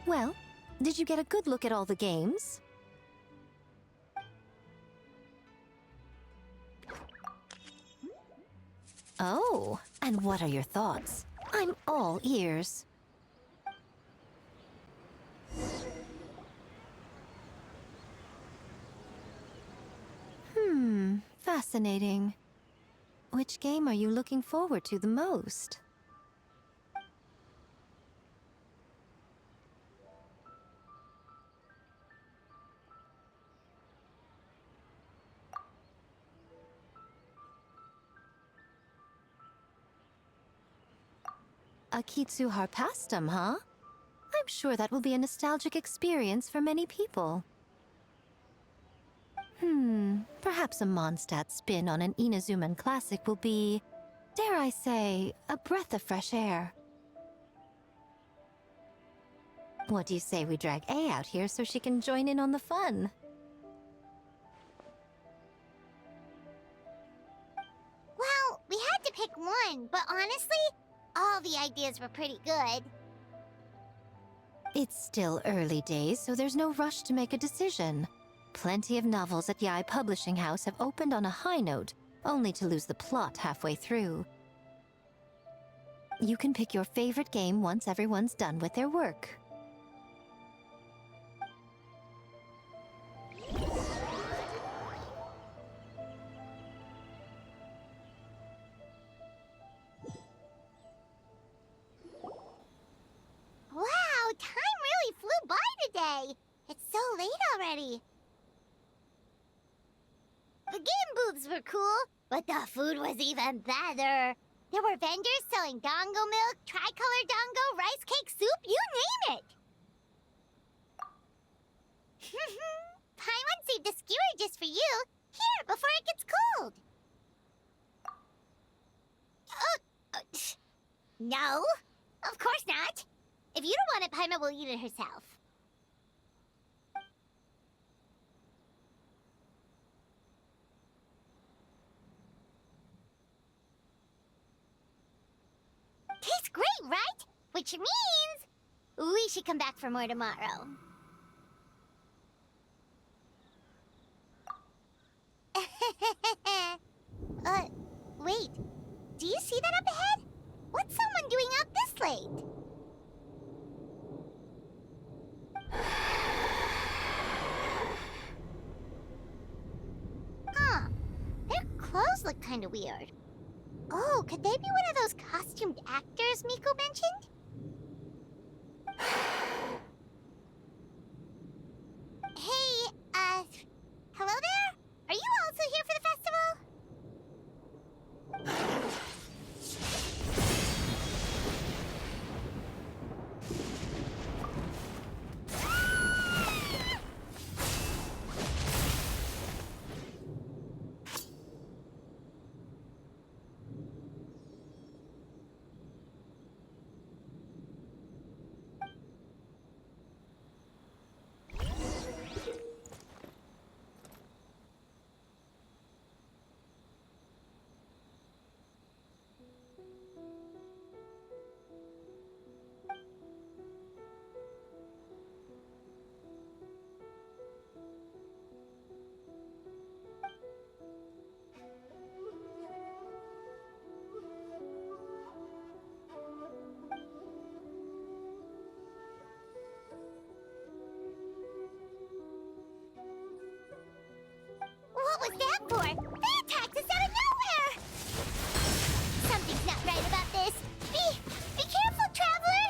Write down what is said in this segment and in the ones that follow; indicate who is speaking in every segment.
Speaker 1: Well, did you get a good look at all the games? Oh, and what are your thoughts? I'm all ears. Fascinating. Which game are you looking forward to the most? A Kitsu Harpastum, huh? I'm sure that will be a nostalgic experience for many people. Perhaps a Mondstadt spin on an Inazuman classic will be, dare I say, a breath of fresh air. What do you say we drag A out here so she can join in on the fun?
Speaker 2: Well, we had to pick one, but honestly, all the ideas were pretty good.
Speaker 1: It's still early days, so there's no rush to make a decision. Plenty of novels at Yai Publishing House have opened on a high note, only to lose the plot halfway through. You can pick your favorite game once everyone's done with their work.
Speaker 2: Wow, time really flew by today. It's so late already. The game booths were cool, but the food was even better. There were vendors selling dango milk, tricolor dango, rice cake soup, you name it. Paimon saved a skewer just for you. Here, before it gets cold. No, of course not. If you don't want it, Paimon will eat it herself. Tastes great, right? Which means we should come back for more tomorrow. Wait. Do you see that up ahead? What's someone doing out this late? Huh. Their clothes look kind of weird. Oh, could they be one of those costumed actors Miko mentioned? Hey, hello there? Are you also here for the festival? What was that for? They attacked us out of nowhere! Something's not right about this. Be careful, traveler!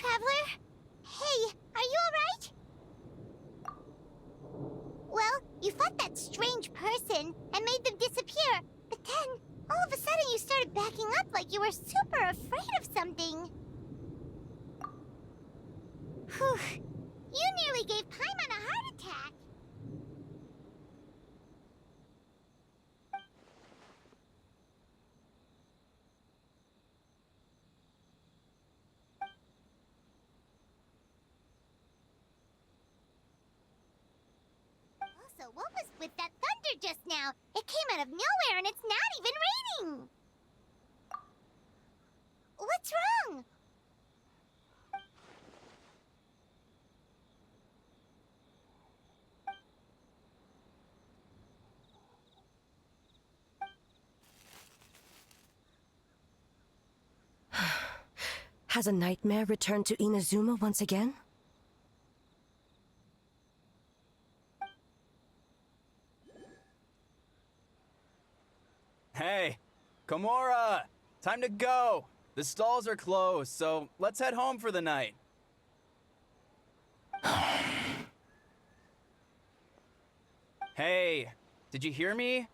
Speaker 2: traveler. Hey, are you alright? Well, you fought that strange person and made them disappear, but then, all of a sudden you started backing up like you were super afraid of something. Whew. You nearly gave Paimon a heart attack. Also, what was with that thunder just now? It came out of nowhere and it's not even raining. What's wrong?
Speaker 3: Has a nightmare returned to Inazuma once again?
Speaker 4: Hey, Komura! Time to go! The stalls are closed, so let's head home for the night. Hey, did you hear me?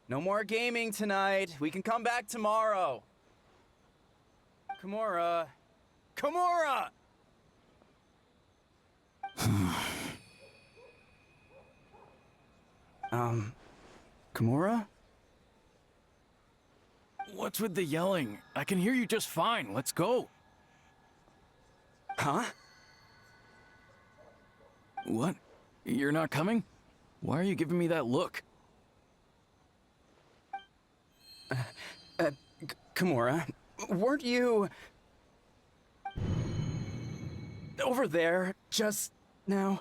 Speaker 4: No more gaming tonight. We can come back tomorrow. Komura. Komura! Komura?
Speaker 5: What's with the yelling? I can hear you just fine. Let's go.
Speaker 4: Huh?
Speaker 5: What? You're not coming? Why are you giving me that look?
Speaker 4: Komura, weren't you over there just now?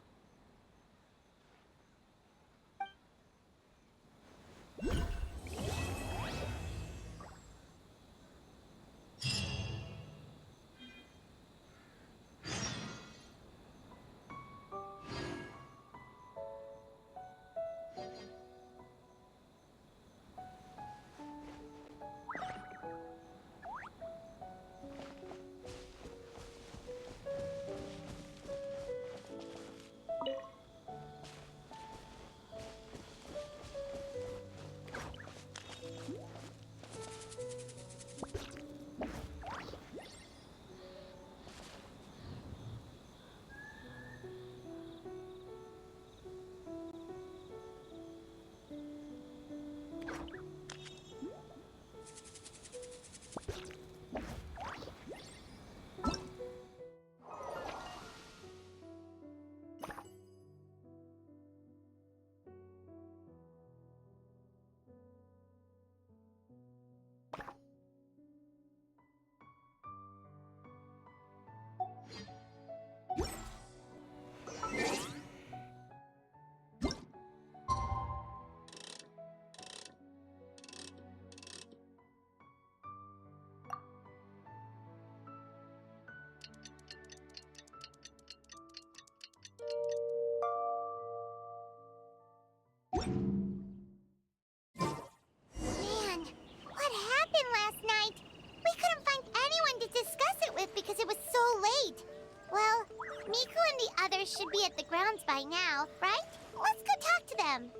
Speaker 2: Man, what happened last night? We couldn't find anyone to discuss it with because it was so late. Well, Miko and the others should be at the grounds by now, right? Let's go talk to them.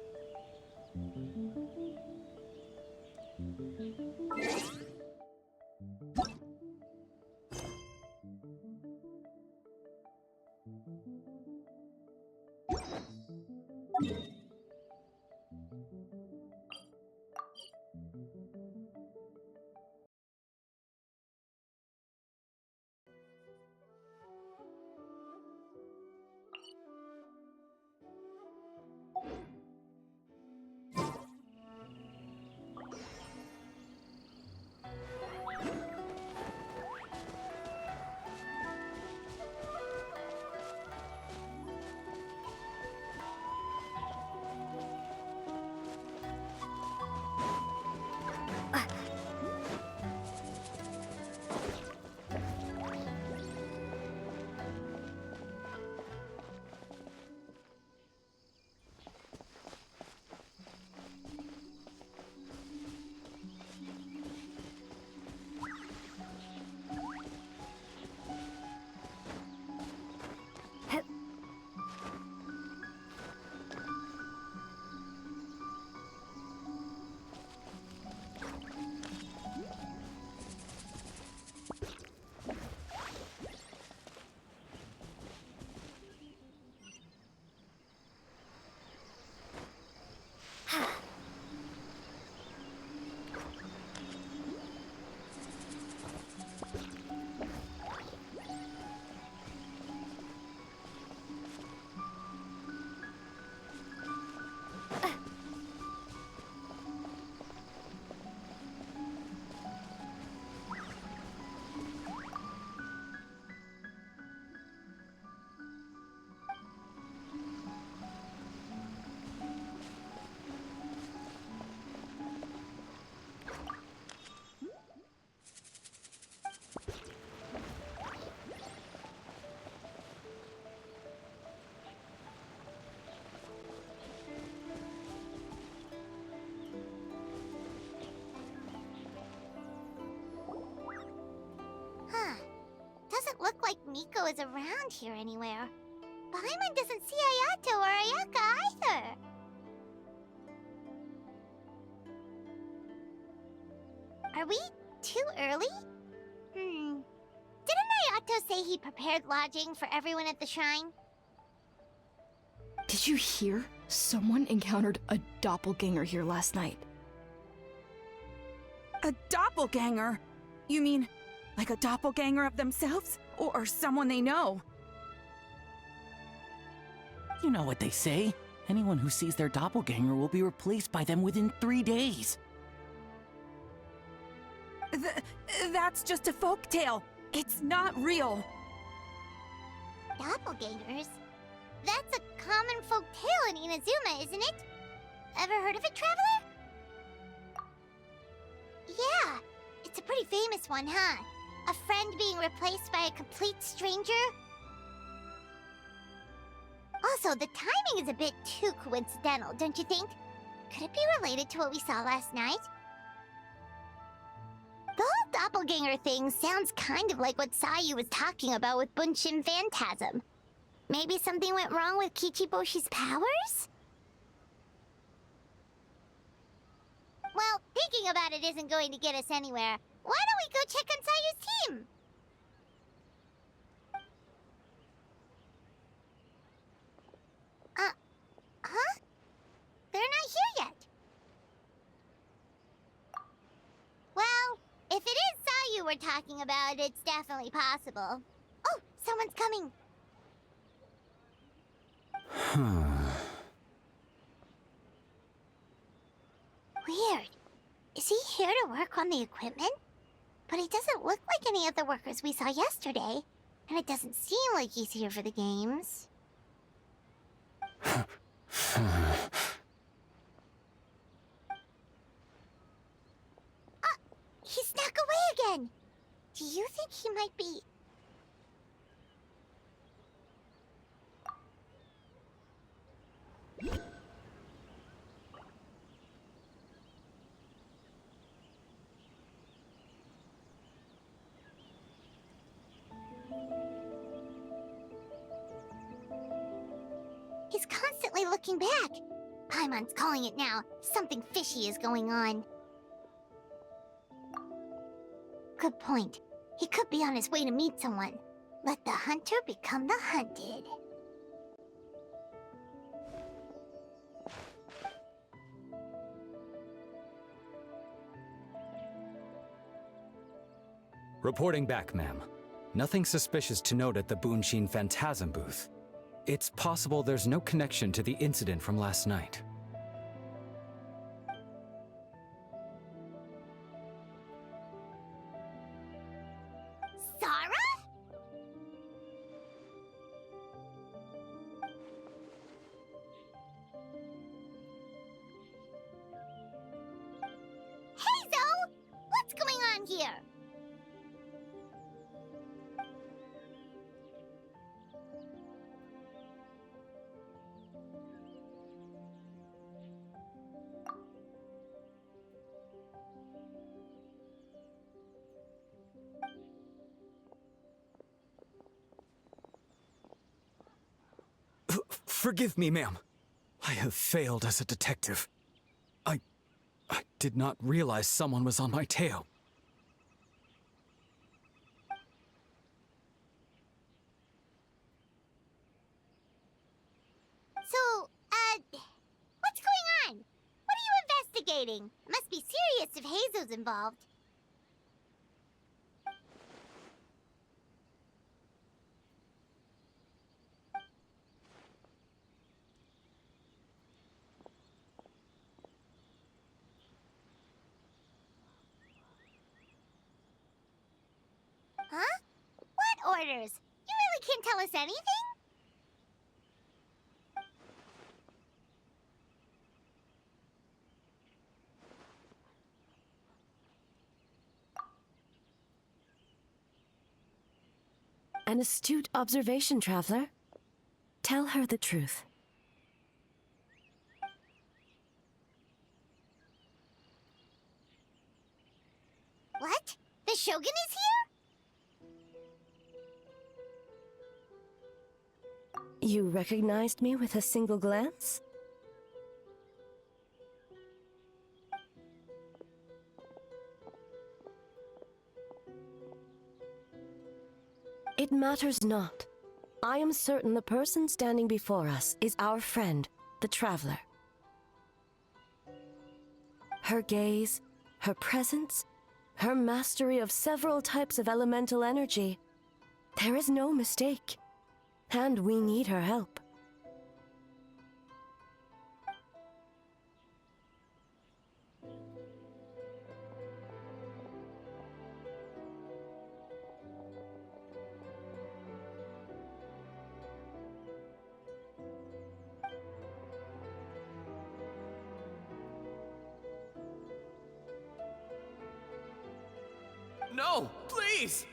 Speaker 2: look like Miko is around here anywhere. Paimon doesn't see Ayato or Ayaka either. Are we too early? Didn't Ayato say he prepared lodging for everyone at the shrine?
Speaker 6: Did you hear? Someone encountered a doppelganger here last night.
Speaker 7: A doppelganger? You mean, like a doppelganger of themselves? Or someone they know?
Speaker 8: You know what they say. Anyone who sees their doppelganger will be replaced by them within 3 days.
Speaker 7: That's just a folktale. It's not real.
Speaker 2: Doppelgangers? That's a common folk tale in Inazuma, isn't it? Ever heard of it, Traveler? Yeah, it's a pretty famous one, huh? A friend being replaced by a complete stranger? Also, the timing is a bit too coincidental, don't you think? Could it be related to what we saw last night? The whole doppelganger thing sounds kind of like what Sayu was talking about with Bunshin Phantasm. Maybe something went wrong with Kichiboshi's powers? Well, thinking about it isn't going to get us anywhere. Why don't we go check on Sayu's team? Huh? They're not here yet. Well, if it is Sayu we're talking about, it's definitely possible. Oh, someone's coming. Weird. Is he here to work on the equipment? But he doesn't look like any of the workers we saw yesterday. And it doesn't seem like he's here for the games. He snuck away again! Do you think he might be... He's constantly looking back. Paimon's calling it now. Something fishy is going on. Good point. He could be on his way to meet someone. Let the hunter become the hunted.
Speaker 9: Reporting back, ma'am. Nothing suspicious to note at the Bunshin Phantasm booth. It's possible there's no connection to the incident from last night.
Speaker 2: Zara? Hey, Zoe! What's going on here?
Speaker 9: Forgive me, ma'am. I have failed as a detective. I did not realize someone was on my tail.
Speaker 2: So, what's going on? What are you investigating? Must be serious if Heizo's involved. Huh? What orders? You really can't tell us anything?
Speaker 3: An astute observation, Traveler. Tell her the truth.
Speaker 2: What? The Shogun is here?
Speaker 3: You recognized me with a single glance? It matters not. I am certain the person standing before us is our friend, the Traveler. Her gaze, her presence, her mastery of several types of elemental energy. There is no mistake. And we need her help.
Speaker 5: No, please!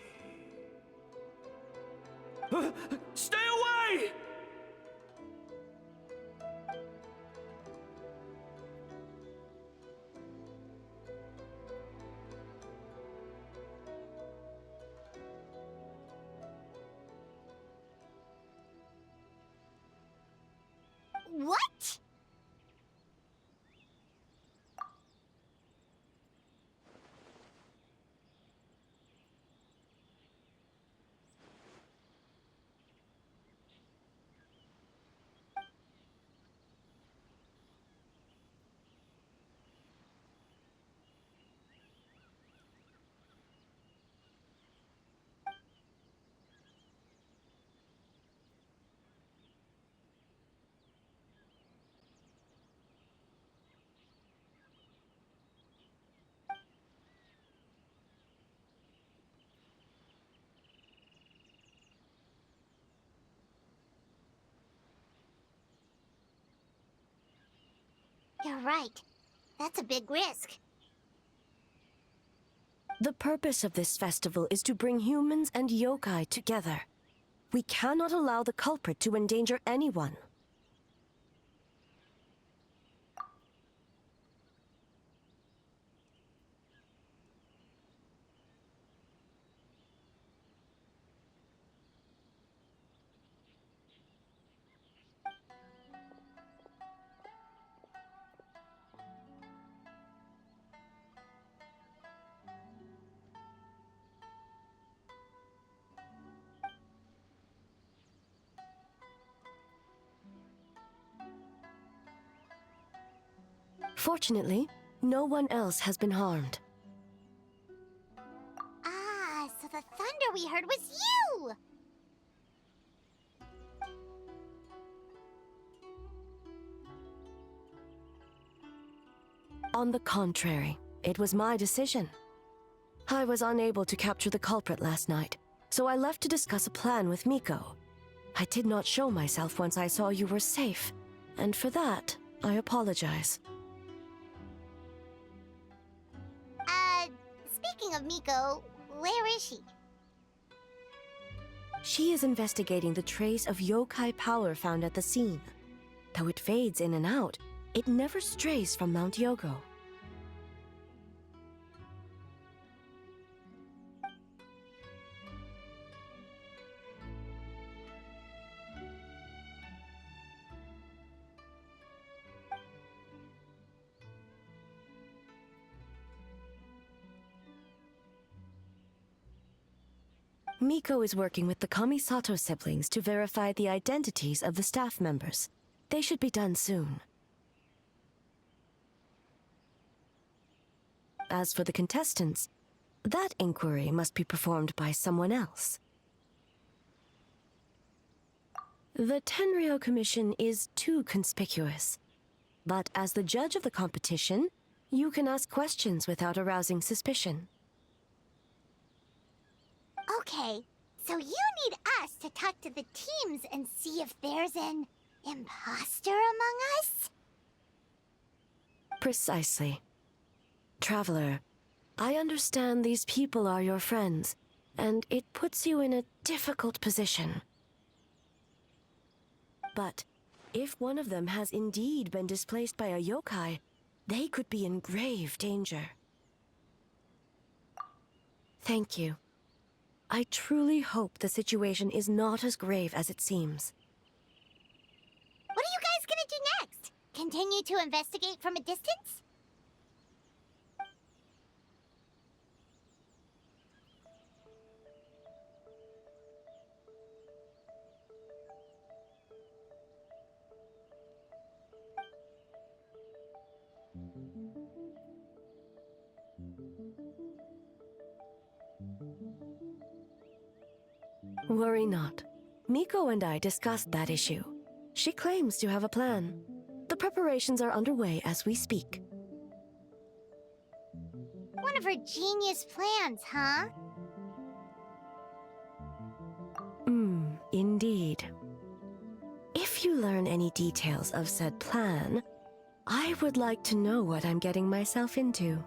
Speaker 5: Stay away!
Speaker 2: What? You're right. That's a big risk.
Speaker 3: The purpose of this festival is to bring humans and yokai together. We cannot allow the culprit to endanger anyone. Fortunately, no one else has been harmed.
Speaker 2: Ah, so the thunder we heard was you!
Speaker 3: On the contrary, it was my decision. I was unable to capture the culprit last night, so I left to discuss a plan with Miko. I did not show myself once I saw you were safe, and for that, I apologize.
Speaker 2: Speaking of Miko, where is she?
Speaker 3: She is investigating the trace of yokai power found at the scene. Though it fades in and out, it never strays from Mount Yogo. Miko is working with the Kamisato siblings to verify the identities of the staff members. They should be done soon. As for the contestants, that inquiry must be performed by someone else. The Tenryo Commission is too conspicuous. But as the judge of the competition, you can ask questions without arousing suspicion.
Speaker 2: Okay, so you need us to talk to the teams and see if there's an imposter among us?
Speaker 3: Precisely. Traveler, I understand these people are your friends, and it puts you in a difficult position. But if one of them has indeed been displaced by a yokai, they could be in grave danger. Thank you. I truly hope the situation is not as grave as it seems.
Speaker 2: Continue to investigate from a distance?
Speaker 3: Worry not. Miko and I discussed that issue. She claims to have a plan. The preparations are underway as we speak.
Speaker 2: One of her genius plans, huh?
Speaker 3: Indeed. If you learn any details of said plan, I would like to know what I'm getting myself into.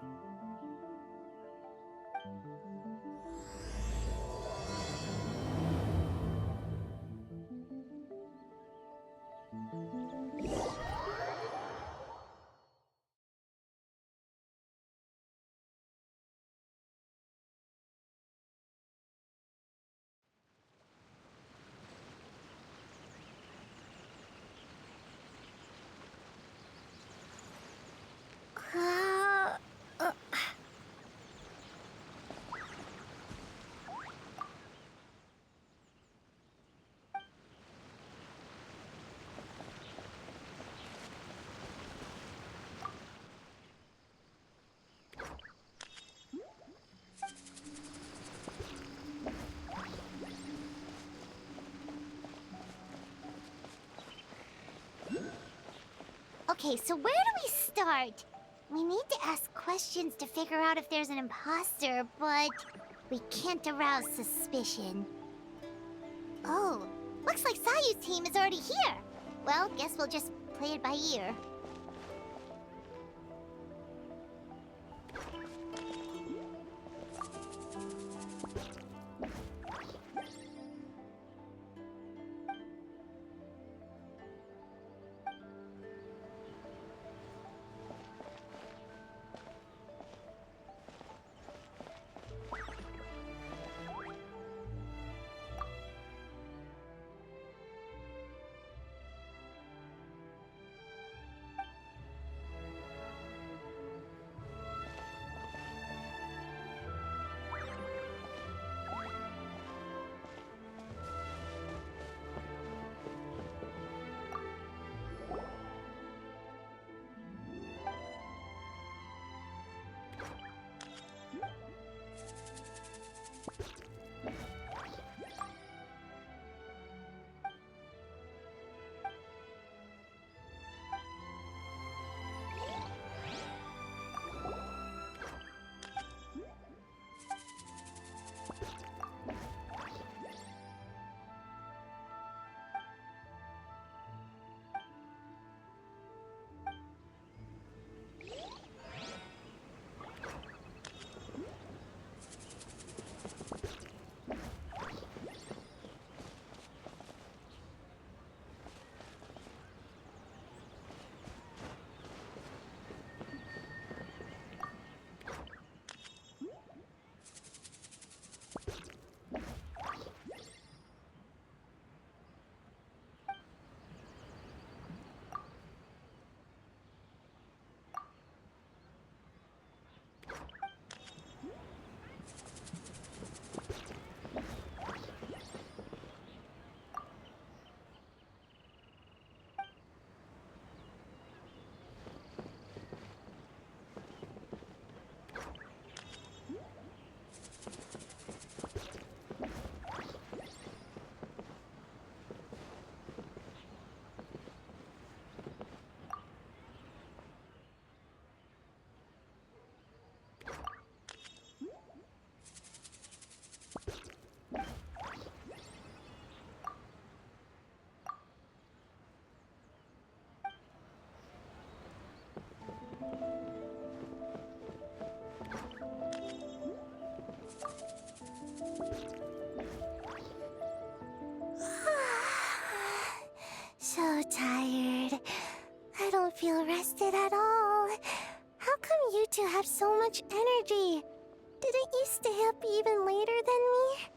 Speaker 2: Okay, so where do we start? We need to ask questions to figure out if there's an imposter, but we can't arouse suspicion. Oh, looks like Sayu's team is already here. Well, guess we'll just play it by ear. So tired. I don't feel rested at all. How come you two have so much energy? Didn't you stay up even later than me?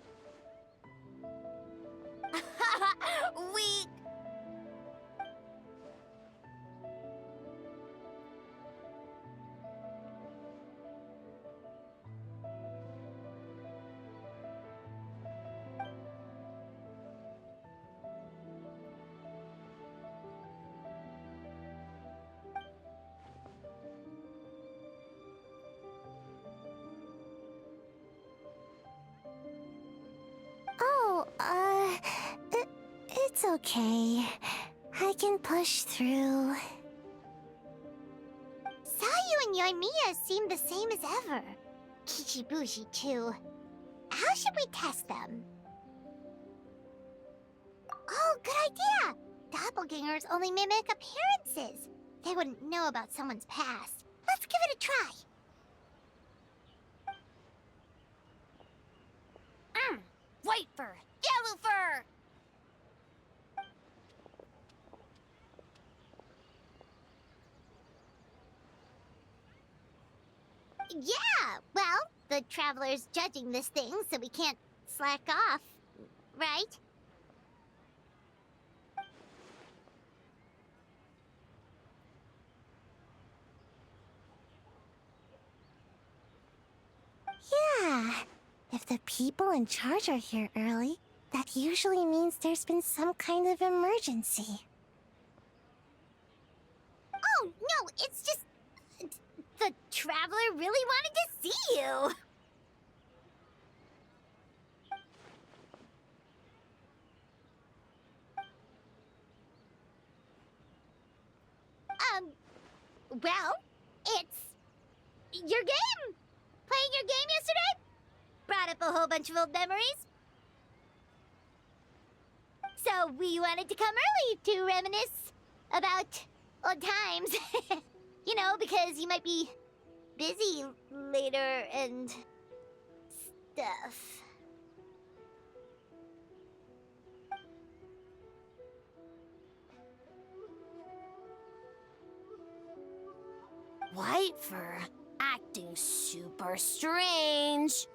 Speaker 2: okay. I can push through. Sayu and Yoimiya seem the same as ever. Kichibushi, too. How should we test them? Oh, good idea! Doppelgangers only mimic appearances. They wouldn't know about someone's past. Let's give it a try.
Speaker 10: White fur! Yellow fur!
Speaker 2: Yeah, well, the Traveler's judging this thing, so we can't slack off, right? Yeah, if the people in charge are here early, that usually means there's been some kind of emergency. Oh, no, it's just... the Traveler really wanted to see you! Well, it's... your game! Playing your game yesterday? Brought up a whole bunch of old memories. So we wanted to come early to reminisce about old times. You know, because you might be busy later and stuff.
Speaker 10: White fur, acting super strange.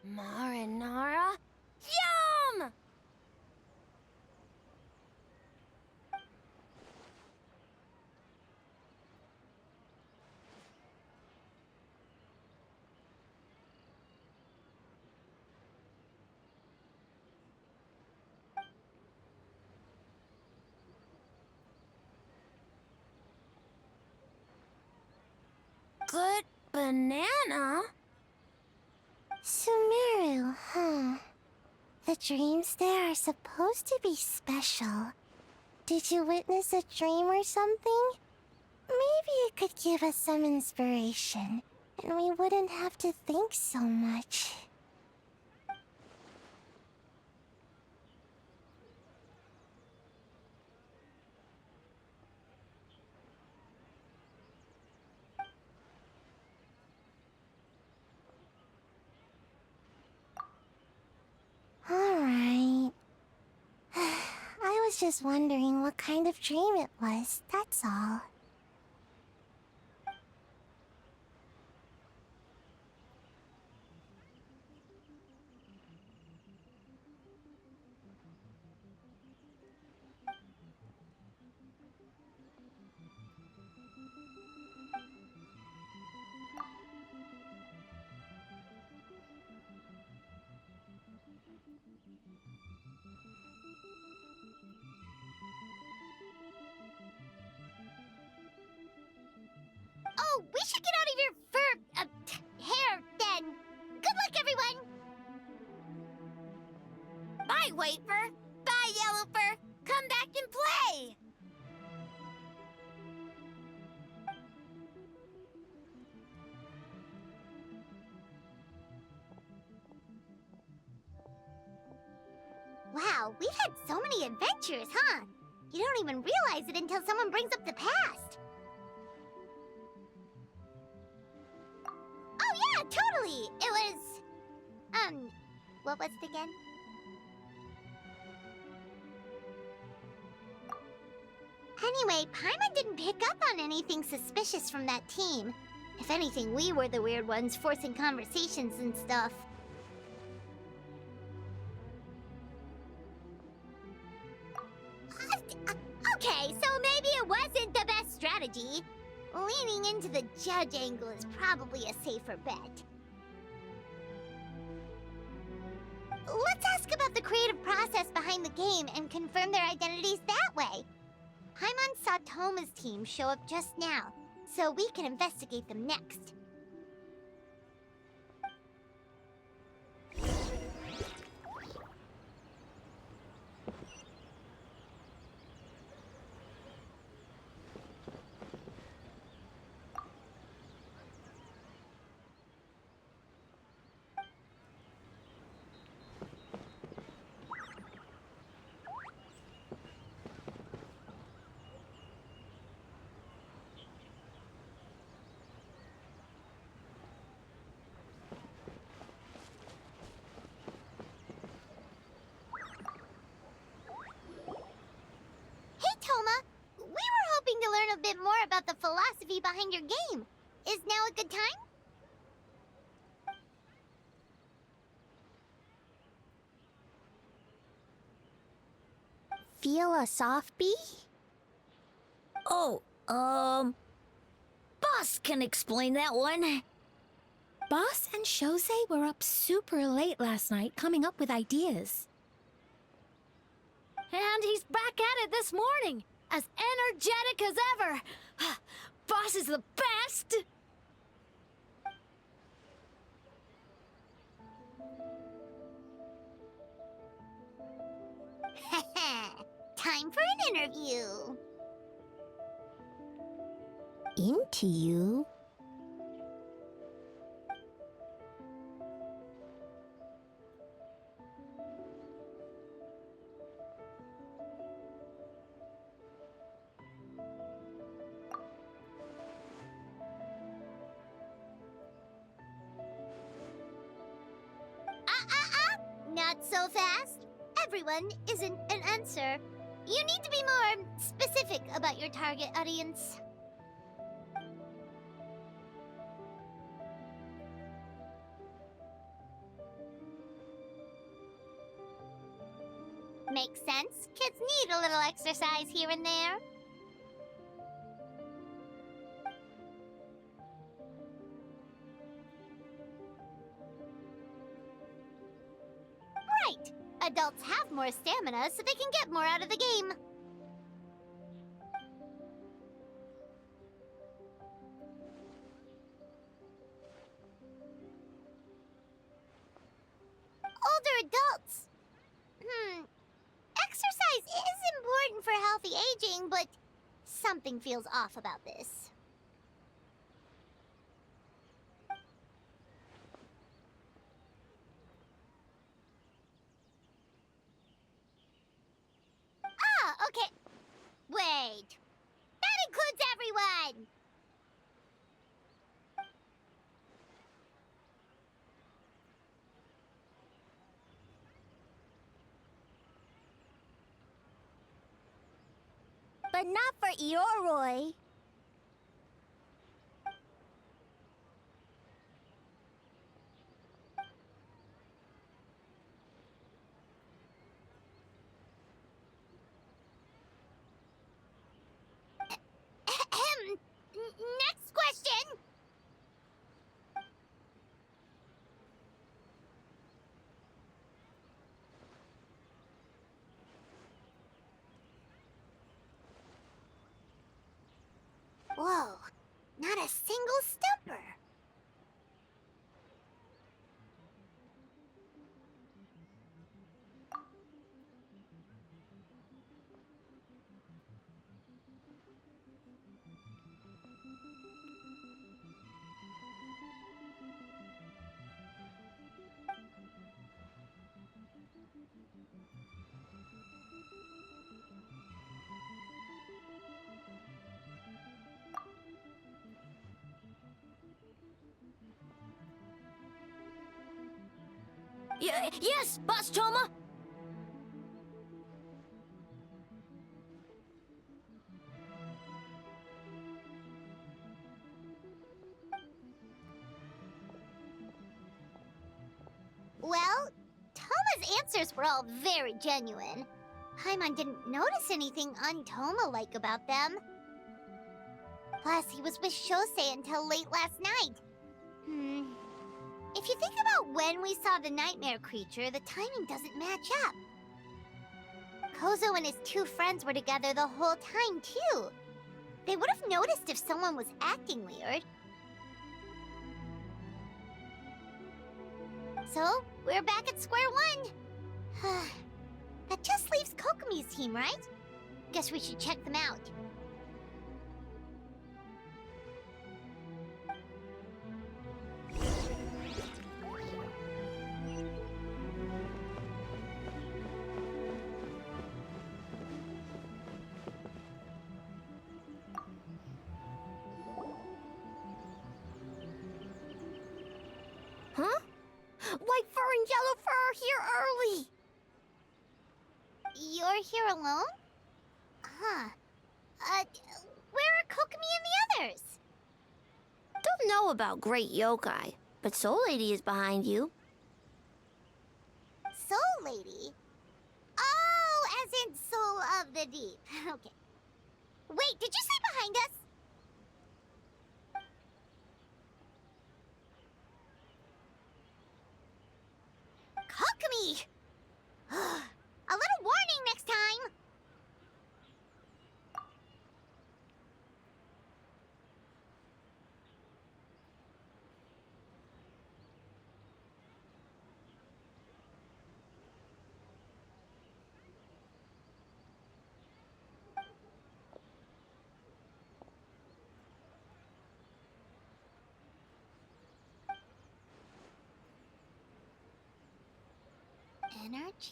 Speaker 10: Marinara? Yum! Good banana?
Speaker 2: Sumeru, huh? The dreams there are supposed to be special. Did you witness a dream or something? Maybe it could give us some inspiration, and we wouldn't have to think so much. Alright. I was just wondering what kind of dream it was, that's all. Oh, we should get out of your hair, then. Good luck, everyone!
Speaker 10: Bye, white fur. Bye, yellow fur. Come back and play!
Speaker 2: Wow, we've had so many adventures, huh? You don't even realize it until someone brings up the past. Oh yeah, totally! It was... what was it again? Anyway, Paimon didn't pick up on anything suspicious from that team. If anything, we were the weird ones forcing conversations and stuff. Okay, so maybe it wasn't the best strategy. Leaning into the judge angle is probably a safer bet. Let's ask about the creative process behind the game and confirm their identities that way. Paimon saw Toma's team show up just now, so we can investigate them next. Toma, we were hoping to learn a bit more about the philosophy behind your game. Is now a good time? Feel a soft bee?
Speaker 10: Oh, Boss can explain that one.
Speaker 1: Boss and Shose were up super late last night coming up with ideas.
Speaker 10: And he's back at it this morning, as energetic as ever. Boss is the best!
Speaker 2: Time for an interview.
Speaker 1: Into you?
Speaker 2: Not so fast. Everyone isn't an answer. You need to be more specific about your target audience. Makes sense. Kids need a little exercise here and there. Right. Adults have more stamina, so they can get more out of the game. Older adults. Exercise is important for healthy aging, but something feels off about this. Ah, okay. Wait. That includes everyone!
Speaker 10: But not for Ioroi.
Speaker 2: Next question! Whoa, not a single stumper.
Speaker 10: Yes, Boss Toma!
Speaker 2: answers were all very genuine. Paimon didn't notice anything un-Tomo-like about them. Plus, he was with Shosei until late last night. If you think about when we saw the nightmare creature, the timing doesn't match up. Kozo and his two friends were together the whole time, too. They would have noticed if someone was acting weird. So, we're back at square one. That just leaves Kokomi's team, right? Guess we should check them out.
Speaker 10: Huh? White fur and yellow fur are here early!
Speaker 2: You're here alone? Huh. Where are Kokomi and the others?
Speaker 10: Don't know about Great Yokai, but Soul Lady is behind you.
Speaker 2: Soul Lady? Oh, as in Soul of the Deep. Okay. Wait, did you say behind us? Kokomi! A little warning next time! Energy?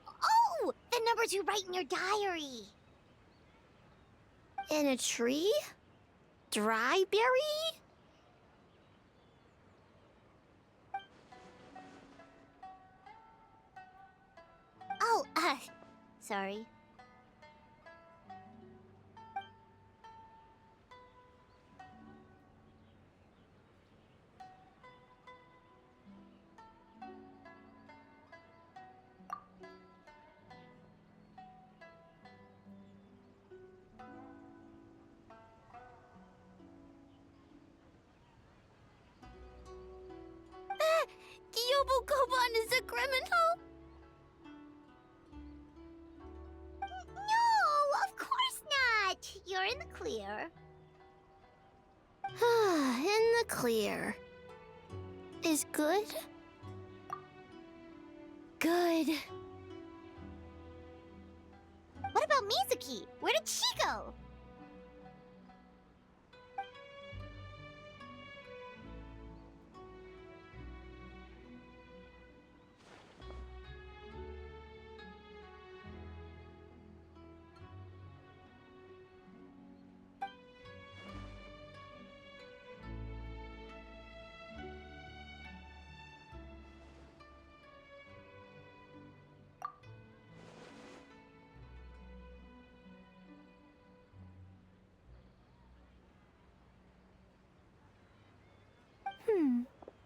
Speaker 2: Oh! The numbers you write in your diary!
Speaker 10: In a tree? Dry berry?
Speaker 2: Oh, sorry.
Speaker 10: Kyobo Koban is a criminal?
Speaker 2: No, of course not! You're in the clear.
Speaker 10: In the clear. Is good? Good.
Speaker 2: What about Mizuki? Where did she go?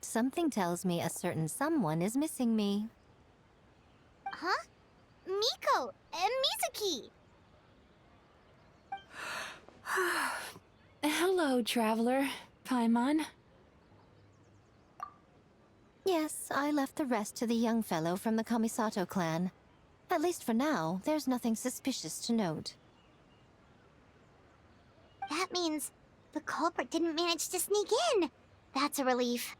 Speaker 1: Something tells me a certain someone is missing me.
Speaker 2: Huh? Miko and Mizuki!
Speaker 6: Hello, traveler. Paimon.
Speaker 1: Yes, I left the rest to the young fellow from the Kamisato clan. At least for now, there's nothing suspicious to note.
Speaker 2: That means the culprit didn't manage to sneak in. That's a relief.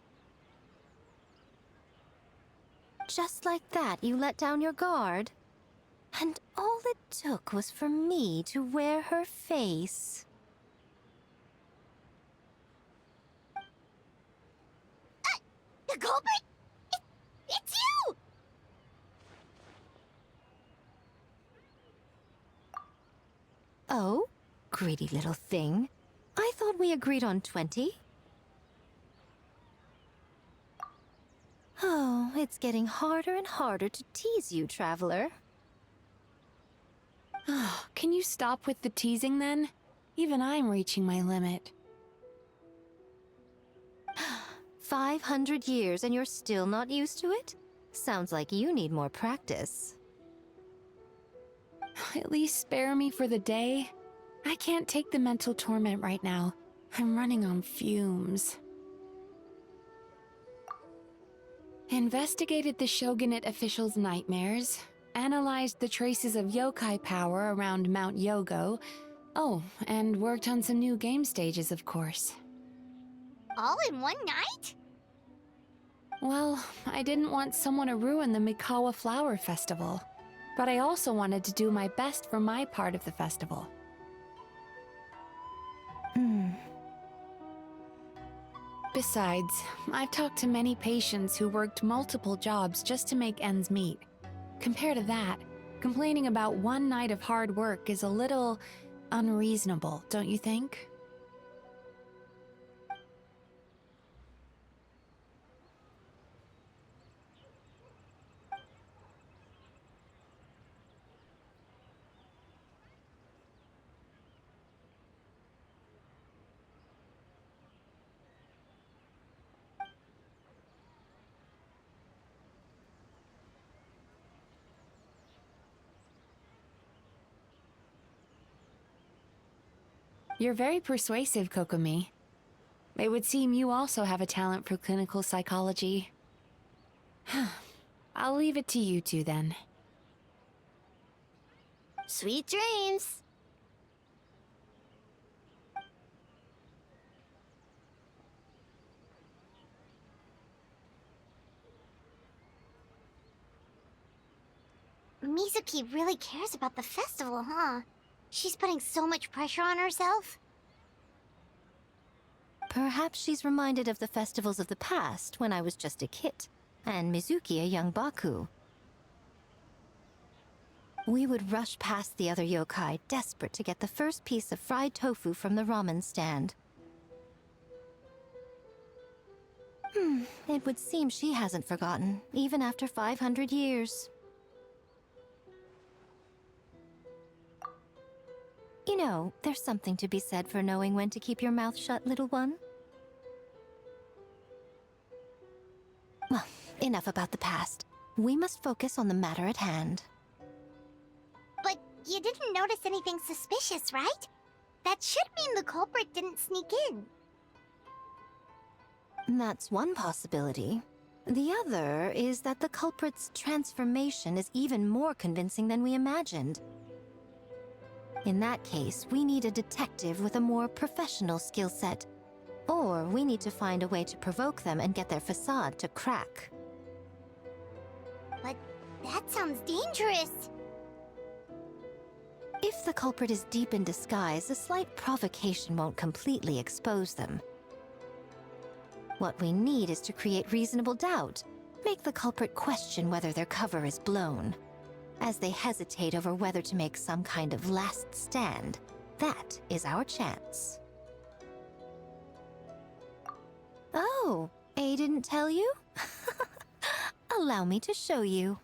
Speaker 1: Just like that, you let down your guard? And all it took was for me to wear her face.
Speaker 2: The culprit? It's you!
Speaker 1: Oh? Greedy little thing. I thought we agreed on 20. Oh, it's getting harder and harder to tease you, traveler.
Speaker 6: Can you stop with the teasing then? Even I'm reaching my limit.
Speaker 1: 500 years and you're still not used to it? Sounds like you need more practice.
Speaker 6: At least spare me for the day. I can't take the mental torment right now. I'm running on fumes. Investigated the Shogunate officials' nightmares, analyzed the traces of yokai power around Mount Yogo. Oh, and worked on some new game stages, of course.
Speaker 2: All in one night?
Speaker 6: Well, I didn't want someone to ruin the Mikawa Flower Festival, but I also wanted to do my best for my part of the festival. Besides, I've talked to many patients who worked multiple jobs just to make ends meet. Compared to that, complaining about one night of hard work is a little unreasonable, don't you think? You're very persuasive, Kokomi. It would seem you also have a talent for clinical psychology. I'll leave it to you two then.
Speaker 2: Sweet dreams. Mizuki really cares about the festival, huh? She's putting so much pressure on herself.
Speaker 1: Perhaps she's reminded of the festivals of the past when I was just a kid, and Mizuki a young Baku. We would rush past the other yokai, desperate to get the first piece of fried tofu from the ramen stand. It would seem she hasn't forgotten, even after 500 years. You know, there's something to be said for knowing when to keep your mouth shut, little one. Well, enough about the past. We must focus on the matter at hand.
Speaker 2: But you didn't notice anything suspicious, right? That should mean the culprit didn't sneak in.
Speaker 1: That's one possibility. The other is that the culprit's transformation is even more convincing than we imagined. In that case, we need a detective with a more professional skill set. Or we need to find a way to provoke them and get their facade to crack.
Speaker 2: But that sounds dangerous.
Speaker 1: If the culprit is deep in disguise, a slight provocation won't completely expose them. What we need is to create reasonable doubt, make the culprit question whether their cover is blown. As they hesitate over whether to make some kind of last stand, that is our chance. Oh, A didn't tell you? Allow me to show you.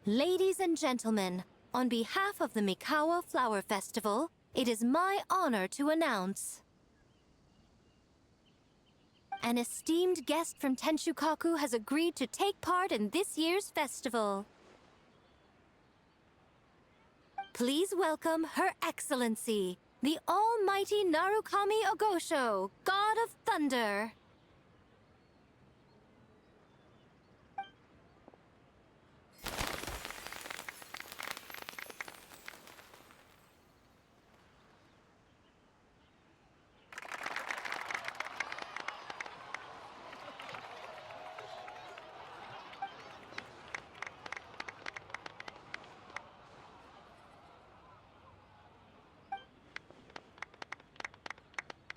Speaker 1: Ladies and gentlemen, on behalf of the Mikawa Flower Festival, it is my honor to announce an esteemed guest from Tenshukaku has agreed to take part in this year's festival. Please welcome Her Excellency, the Almighty Narukami Ogosho, God of Thunder.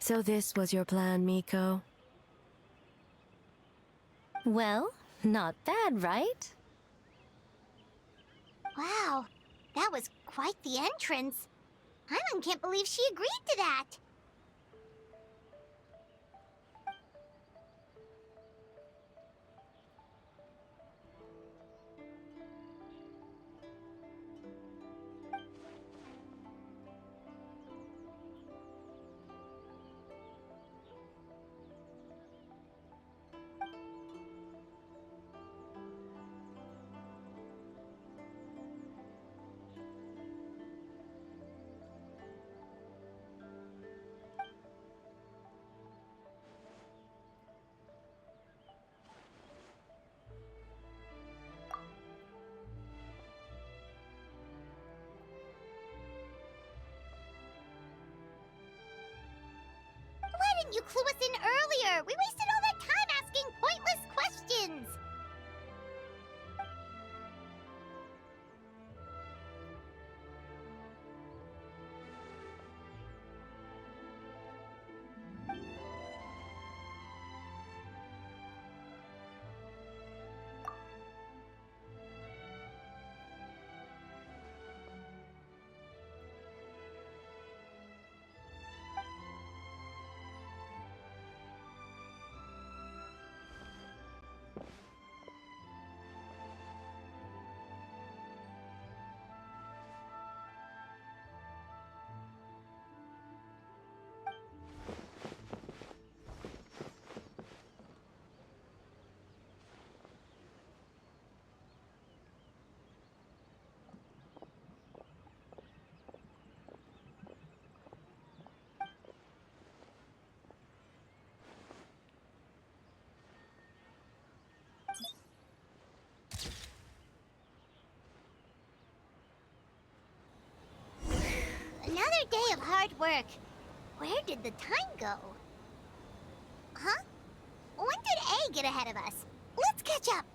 Speaker 3: So this was your plan, Miko?
Speaker 1: Well, not bad, right?
Speaker 2: Wow, that was quite the entrance. Paimon can't believe she agreed to that. clue us in earlier? We wasted all that time asking pointless questions! Another day of hard work. Where did the time go? Huh? When did A get ahead of us? Let's catch up.